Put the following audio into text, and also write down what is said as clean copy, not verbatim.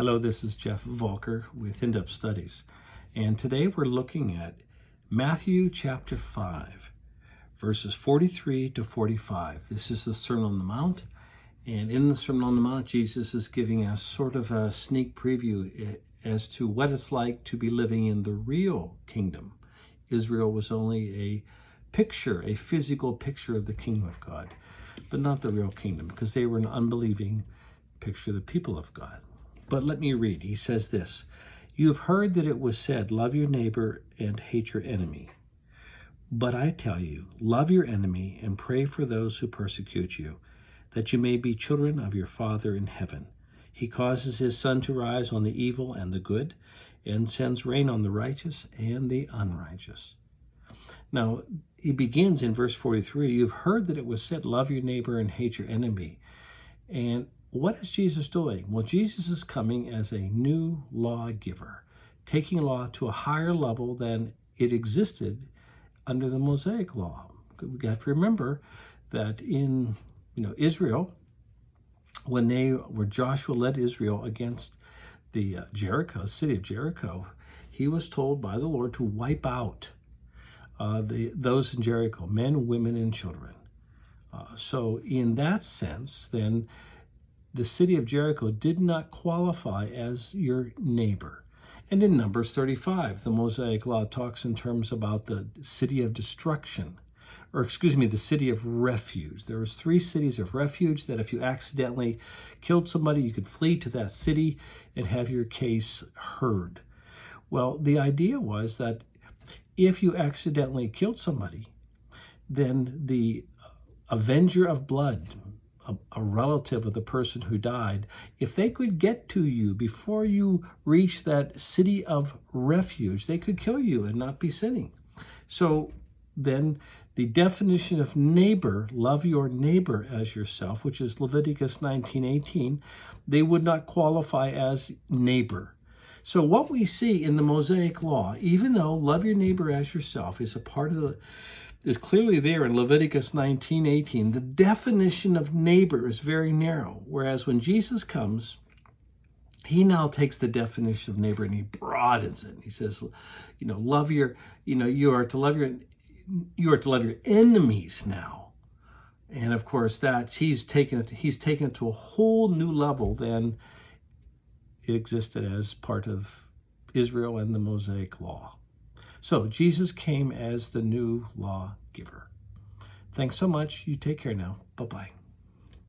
Hello, this is Geoff Volker with In-Depth Studies, and today we're looking at Matthew chapter 5, verses 43 to 45. This is the Sermon on the Mount, and in the Sermon on the Mount, Jesus is giving us sort of a sneak preview as to what it's like to be living in the real kingdom. Israel was only a picture, a physical picture of the kingdom of God, but not the real kingdom, because they were an unbelieving picture of the people of God. But let me read. He says this, "You have heard that it was said, love your neighbor and hate your enemy. But I tell you, love your enemy and pray for those who persecute you, that you may be children of your Father in heaven. He causes his sun to rise on the evil and the good, and sends rain on the righteous and the unrighteous." Now, he begins in verse 43, "You've heard that it was said, love your neighbor and hate your enemy." And what is Jesus doing? Well, Jesus is coming as a new lawgiver, taking law to a higher level than it existed under the Mosaic law. We have to remember that in Israel, when Joshua led Israel against the city of Jericho, he was told by the Lord to wipe out those in Jericho, men, women, and children. So in that sense, then, the city of Jericho did not qualify as your neighbor. And in Numbers 35, the Mosaic law talks in terms about the city of destruction, the city of refuge. There was 3 cities of refuge that if you accidentally killed somebody, you could flee to that city and have your case heard. Well, the idea was that if you accidentally killed somebody, then the avenger of blood, a relative of the person who died, if they could get to you before you reach that city of refuge, they could kill you and not be sinning. So then the definition of neighbor, love your neighbor as yourself, which is Leviticus 19:18, they would not qualify as neighbor. So what we see in the Mosaic law, even though love your neighbor as yourself is clearly there in Leviticus 19:18, the definition of neighbor is very narrow. Whereas when Jesus comes, he now takes the definition of neighbor and he broadens it. He says, you are to love your enemies now. And of course, he's taken it to a whole new level than it existed as part of Israel and the Mosaic law. So Jesus came as the new lawgiver. Thanks so much. You take care now. Bye-bye.